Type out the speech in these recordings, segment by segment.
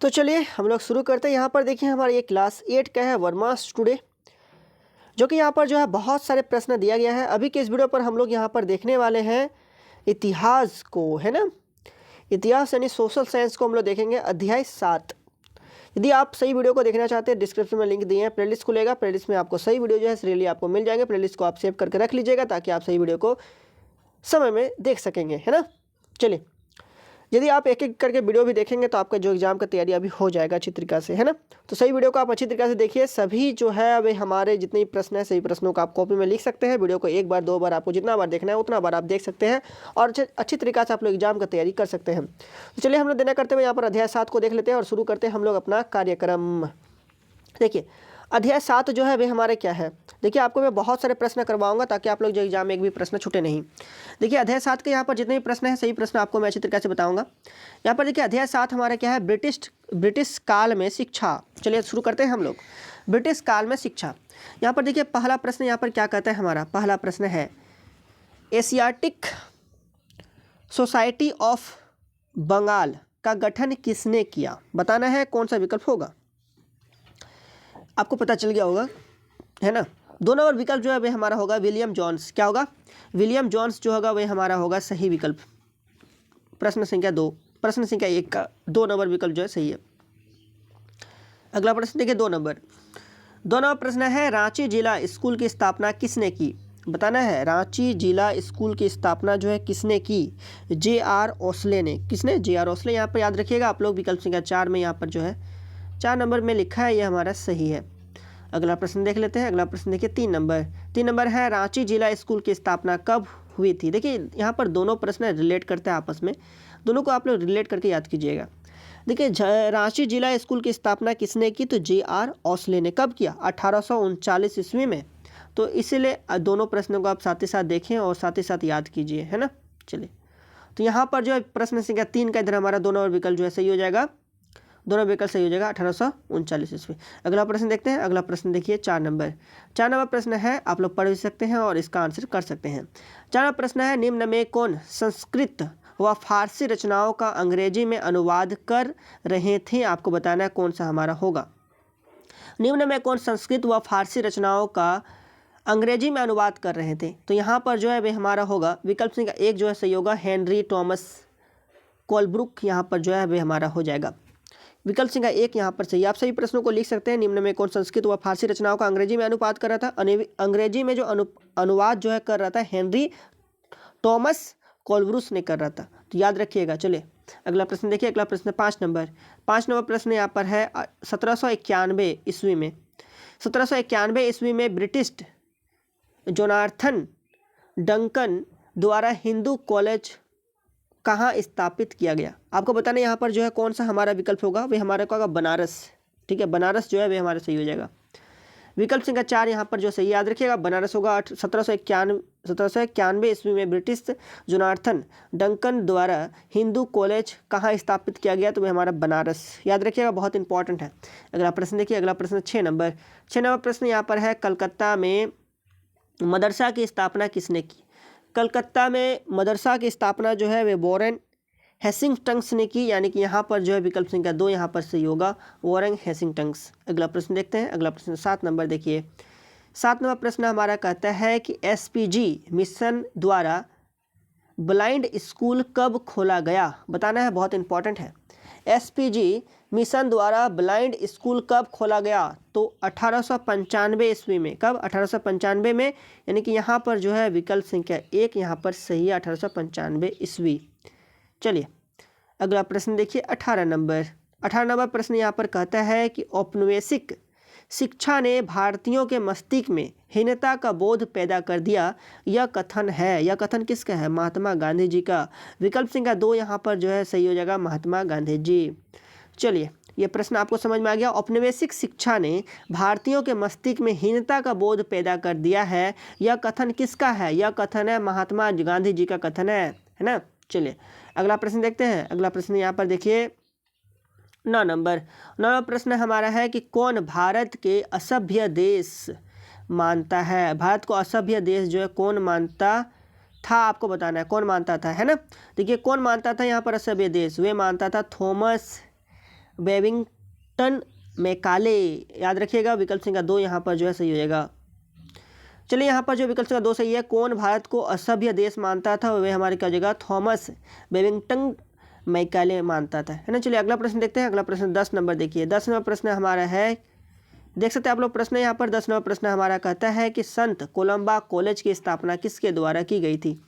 तो चलिए हम लोग शुरू करते हैं। यहाँ पर देखिए हमारी ये क्लास 8 का है वर्मास टुडे, जो कि यहाँ पर जो है बहुत सारे प्रश्न दिया गया है। अभी के इस वीडियो पर हम लोग यहाँ पर देखने वाले हैं इतिहास को, है ना। इतिहास यानी सोशल साइंस को हम लोग देखेंगे, अध्याय 7। यदि आप सही वीडियो को देखना चाहते हैं, डिस्क्रिप्शन में लिंक दिए हैं, प्लेलिस्ट खुलेगा। प्लेलिस्ट में आपको सही वीडियो जो है सीरियली आपको मिल जाएंगे। प्लेलिस्ट को आप सेव करके रख लीजिएगा ताकि आप सही वीडियो को समय में देख सकेंगे, है ना। चलिए, यदि आप एक एक करके वीडियो भी देखेंगे तो आपका जो एग्जाम का तैयारी अभी हो जाएगा अच्छी तरीके से, है ना। तो सही वीडियो को आप अच्छी तरीके से देखिए। सभी जो है अभी हमारे जितने प्रश्न हैं, सही प्रश्नों को आप कॉपी में लिख सकते हैं। वीडियो को एक बार दो बार, आपको जितना बार देखना है उतना बार आप देख सकते हैं और अच्छी तरीके से आप लोग एग्जाम का तैयारी कर सकते हैं। तो चलिए हम लोग देना करते हुए यहाँ पर अध्याय 7 को देख लेते हैं और शुरू करते हैं हम लोग अपना कार्यक्रम। देखिए अध्याय 7 जो है वे हमारे क्या है। देखिए आपको मैं बहुत सारे प्रश्न करवाऊंगा ताकि आप लोग जो एग्जाम में एक भी प्रश्न छूटे नहीं। देखिए अध्याय 7 के यहाँ पर जितने भी प्रश्न हैं, सही प्रश्न आपको मैं अच्छी तरीके से बताऊंगा। यहाँ पर देखिए अध्याय 7 हमारा क्या है, ब्रिटिश काल में शिक्षा। चलिए शुरू करते हैं हम लोग। ब्रिटिश काल में शिक्षा। यहाँ पर देखिए पहला प्रश्न यहाँ पर क्या कहता है, हमारा पहला प्रश्न है एशियाटिक सोसाइटी ऑफ बंगाल का गठन किसने किया। बताना है कौन सा विकल्प होगा। आपको पता चल गया होगा, है ना। 2 नंबर विकल्प जो है वह हमारा होगा विलियम जॉन्स। क्या होगा, विलियम जॉन्स जो होगा वह हमारा होगा सही विकल्प। प्रश्न संख्या 2, प्रश्न संख्या 1 का 2 नंबर विकल्प जो है सही है। अगला प्रश्न देखिए 2 नंबर प्रश्न है रांची जिला स्कूल की स्थापना किसने की। बताना है रांची जिला स्कूल की स्थापना जो है किसने की। J.R. ओस्ले ने। किसने, J.R. ओस्ले। यहाँ पर याद रखिएगा आप लोग, विकल्प संख्या 4 में यहाँ पर जो है 4 नंबर में लिखा है, ये हमारा सही है। अगला प्रश्न देख लेते हैं। अगला प्रश्न देखिए 3 नंबर है रांची जिला स्कूल की स्थापना कब हुई थी। देखिए यहाँ पर दोनों प्रश्न रिलेट करते हैं आपस में, दोनों को आप लोग रिलेट करके याद कीजिएगा। देखिए रांची जिला स्कूल की स्थापना किसने की, तो J.R. ओस्ले ने। कब किया, 1839 ईस्वी में। तो इसीलिए दोनों प्रश्नों को आप साथ ही साथ देखें और साथ ही साथ याद कीजिए, है ना। चलिए तो यहाँ पर जो है प्रश्न संख्या 3 का इधर हमारा 2 नंबर विकल्प जो है सही हो जाएगा। दोनों विकल्प सही हो जाएगा, 1839 ईस्वी। अगला प्रश्न देखते हैं। अगला प्रश्न देखिए 4 नंबर प्रश्न है, आप लोग पढ़ भी सकते हैं और इसका आंसर कर सकते हैं। 4 नंबर प्रश्न है निम्न में कौन संस्कृत व फारसी रचनाओं का अंग्रेजी में अनुवाद कर रहे थे। आपको बताना है कौन सा हमारा होगा। निम्न में कौन संस्कृत व फारसी रचनाओं का अंग्रेजी में अनुवाद कर रहे थे। तो यहाँ पर जो है वे हमारा होगा विकल्प संख्या 1 जो है सही होगा, हेनरी टॉमस कोलब्रुक। यहाँ पर जो है वे हमारा हो जाएगा विकल्प संख्या 1 यहाँ पर सही। आप सही प्रश्नों को लिख सकते हैं। निम्न में कौन संस्कृत व फारसी रचनाओं का अंग्रेजी में अनुवाद कर रहा था। अंग्रेजी में जो अनुवाद जो है कर रहा था हेनरी टॉमस कोलब्रुक ने कर रहा था, तो याद रखिएगा। चलिए अगला प्रश्न देखिए। अगला प्रश्न 5 नंबर प्रश्न यहाँ पर है 1791 ईस्वी में। 1791 ईस्वी में ब्रिटिश जोनाथन डंकन द्वारा हिंदू कॉलेज कहाँ स्थापित किया गया। आपको बताना यहाँ पर जो है कौन सा हमारा विकल्प होगा, वे हमारा होगा बनारस। ठीक है, बनारस जो है वे हमारा सही हो जाएगा। विकल्प संख्या 4 यहाँ पर जो सही, याद रखिएगा बनारस होगा। 1791 ईस्वी में ब्रिटिश जोनाथन डंकन द्वारा हिंदू कॉलेज कहाँ स्थापित किया गया, तो वह हमारा बनारस। याद रखिएगा, बहुत इंपॉर्टेंट है। अगला प्रश्न देखिए। अगला प्रश्न 6 नंबर प्रश्न यहाँ पर है कलकत्ता में मदरसा की स्थापना किसने की। कलकत्ता में मदरसा की स्थापना जो है वे वॉरेन हेस्टिंग्स ने की, यानी कि यहाँ पर जो है विकल्प संख्या 2 यहाँ पर सही होगा, वॉरेन हेस्टिंग्स। अगला प्रश्न देखते हैं। अगला प्रश्न 7 नंबर देखिए। 7 नंबर प्रश्न हमारा कहता है कि SPG मिशन द्वारा ब्लाइंड स्कूल कब खोला गया। बताना है, बहुत इंपॉर्टेंट है। SPG मिशन द्वारा ब्लाइंड स्कूल कब खोला गया, तो 1895 ईस्वी में। कब, 1895 में, यानी कि यहाँ पर जो है विकल्प संख्या 1 यहाँ पर सही है, 1895 ईस्वी। चलिए अगला प्रश्न देखिए 18 नंबर प्रश्न यहाँ पर कहता है कि औपनिवेशिक शिक्षा ने भारतीयों के मस्तिष्क में हीनता का बोध पैदा कर दिया। यह कथन है, यह कथन किसका है, महात्मा गांधी जी का। विकल्प संख्या 2 यहाँ पर जो है सही हो जाएगा, महात्मा गांधी जी। चलिए ये प्रश्न आपको समझ में आ गया। औपनिवेशिक शिक्षा ने भारतीयों के मस्तिष्क में हीनता का बोध पैदा कर दिया है, यह कथन किसका है, यह कथन है महात्मा गांधी जी का कथन है ना। चलिए अगला प्रश्न देखते हैं। अगला प्रश्न यहाँ पर देखिए 9 नंबर प्रश्न हमारा है कि कौन भारत के असभ्य देश मानता है। भारत को असभ्य देश जो है कौन मानता था, आपको बताना है कौन मानता था, है ना। देखिए कौन मानता था यहाँ पर असभ्य देश, वे मानता था थॉमस बेबिंगटन मैकाले, याद रखिएगा विकल्प संख्या 2 यहाँ पर जो है सही हो जाएगा। चलिए यहाँ पर जो विकल्प संख्या 2 सही है, कौन भारत को असभ्य देश मानता था, वह हमारे क्या हो जाएगा, थॉमस बेबिंगटन मैकाले मानता था, है ना। चलिए अगला प्रश्न देखते हैं। अगला प्रश्न 10 नंबर देखिए, 10 नंबर प्रश्न हमारा है, देख सकते हैं आप लोग प्रश्न यहाँ पर 10 नंबर प्रश्न हमारा कहता है कि संत कोलंबा कॉलेज की स्थापना किसके द्वारा की गई थी।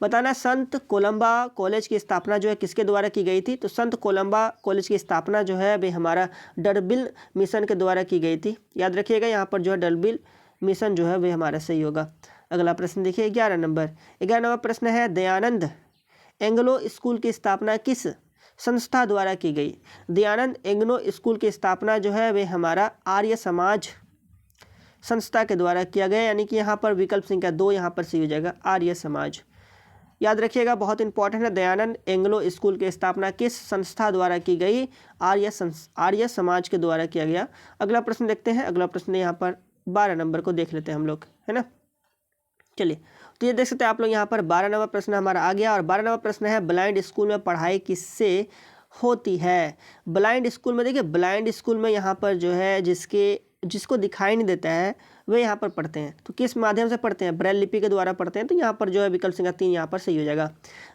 बताना संत कोलंबा कॉलेज की स्थापना जो है किसके द्वारा की गई थी। तो संत कोलंबा कॉलेज की स्थापना जो है वे हमारा डरबिल मिशन के द्वारा की गई थी, याद रखिएगा। यहाँ पर जो है डरबिल मिशन जो है वे हमारा सही होगा। अगला प्रश्न देखिए 11 नंबर प्रश्न है, दयानंद एंग्लो स्कूल की स्थापना किस संस्था द्वारा की गई। दयानंद एंग्लो स्कूल की स्थापना जो है वे हमारा आर्य समाज संस्था के द्वारा किया गया, यानी कि यहाँ पर विकल्प संख्या 2 यहाँ पर सही हो जाएगा, आर्य समाज। याद रखिएगा बहुत इंपॉर्टेंट है, दयानंद एंग्लो स्कूल की स्थापना किस संस्था द्वारा की गई, आर्य समाज के द्वारा किया गया। अगला प्रश्न देखते हैं। अगला प्रश्न यहाँ पर 12 नंबर को देख लेते हैं हम लोग, है ना। चलिए तो ये देख सकते हैं आप लोग यहाँ पर 12 नंबर प्रश्न हमारा आ गया, और 12 नंबर प्रश्न है, ब्लाइंड स्कूल में पढ़ाई किससे होती है। ब्लाइंड स्कूल में देखिए, ब्लाइंड स्कूल में यहाँ पर जो है जिसको दिखाई नहीं देता है वे यहाँ पर पढ़ते हैं, तो किस माध्यम से पढ़ते हैं, ब्रेल लिपि के द्वारा पढ़ते हैं। तो यहाँ पर जो है विकल्प संख्या 3 यहाँ पर सही हो जाएगा।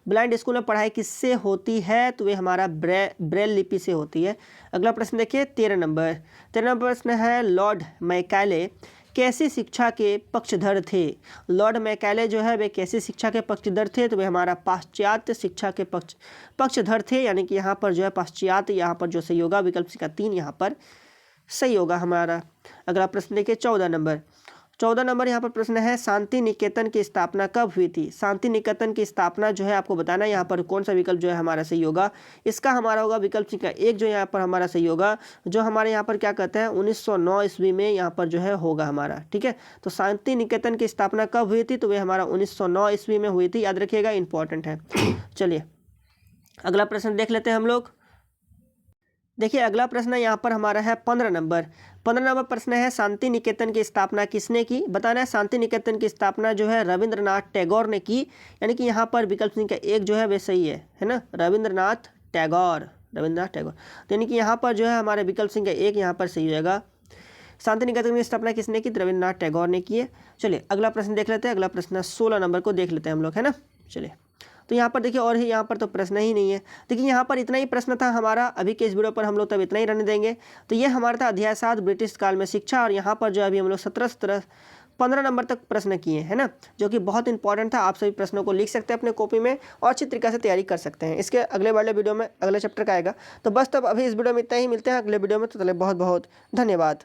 ब्लाइंड स्कूल में पढ़ाई किससे होती है, तो वे हमारा ब्रेल लिपि से होती है। अगला प्रश्न देखिए 13 नंबर प्रश्न है, लॉर्ड मैकाले कैसी शिक्षा के पक्षधर थे। लॉर्ड मैकाले जो है वे कैसी शिक्षा के पक्षधर थे, तो वे हमारा पाश्चात्य शिक्षा के पक्षधर थे, यानी कि यहाँ पर जो है पाश्चात्य यहाँ पर जो सही होगा, विकल्प संख्या 3 यहाँ पर सही होगा हमारा। अगला प्रश्न देखिए 14 नंबर यहाँ पर प्रश्न है, शांति निकेतन की स्थापना कब हुई थी। शांति निकेतन की स्थापना जो है आपको बताना है यहाँ पर कौन सा विकल्प जो है हमारा सही होगा। इसका हमारा होगा विकल्प संख्या 1 जो यहाँ पर हमारा सही होगा, जो हमारे यहाँ पर क्या कहते हैं 1909 ईस्वी में यहाँ पर जो है होगा हमारा, ठीक है। तो शांति निकेतन की स्थापना कब हुई थी, तो वे हमारा 1909 ईस्वी में हुई थी, याद रखिएगा, इंपॉर्टेंट है। चलिए अगला प्रश्न देख लेते हैं हम लोग। देखिए अगला प्रश्न यहाँ पर हमारा है 15 नंबर प्रश्न है, शांति निकेतन की स्थापना किसने की। बताना है तो निकेतन की स्थापना जो है रविंद्रनाथ टैगोर ने की, यानी कि यहाँ पर विकल्प संख्या 1 जो है वे सही है ना, रविंद्रनाथ टैगोर। तो यानी कि यहाँ पर जो है हमारे विकल्प संख्या 1 यहाँ पर सही हो जाएगा। शांति निकेतन की स्थापना किसने की, रविंद्रनाथ टैगोर ने की है। चलिए अगला प्रश्न देख लेते हैं। अगला प्रश्न 16 नंबर को देख लेते हैं हम लोग, है ना। चलिए तो यहाँ पर देखिए, और ही यहाँ पर तो प्रश्न ही नहीं है। देखिए यहाँ पर इतना ही प्रश्न था हमारा, अभी के इस वीडियो पर हम लोग तब इतना ही रहने देंगे। तो ये हमारा था अध्याय 7 ब्रिटिश काल में शिक्षा, और यहाँ पर जो अभी हम लोग 15 नंबर तक प्रश्न किए हैं ना, जो कि बहुत इंपॉर्टेंट था। आप सभी प्रश्नों को लिख सकते हैं अपने कॉपी में और अच्छी तरीके से तैयारी कर सकते हैं। इसके अगले वाले वीडियो में अगले चैप्टर का आएगा। तो बस तब अभी इस वीडियो में इतना ही, मिलते हैं अगले वीडियो में। तो चलिए बहुत बहुत धन्यवाद।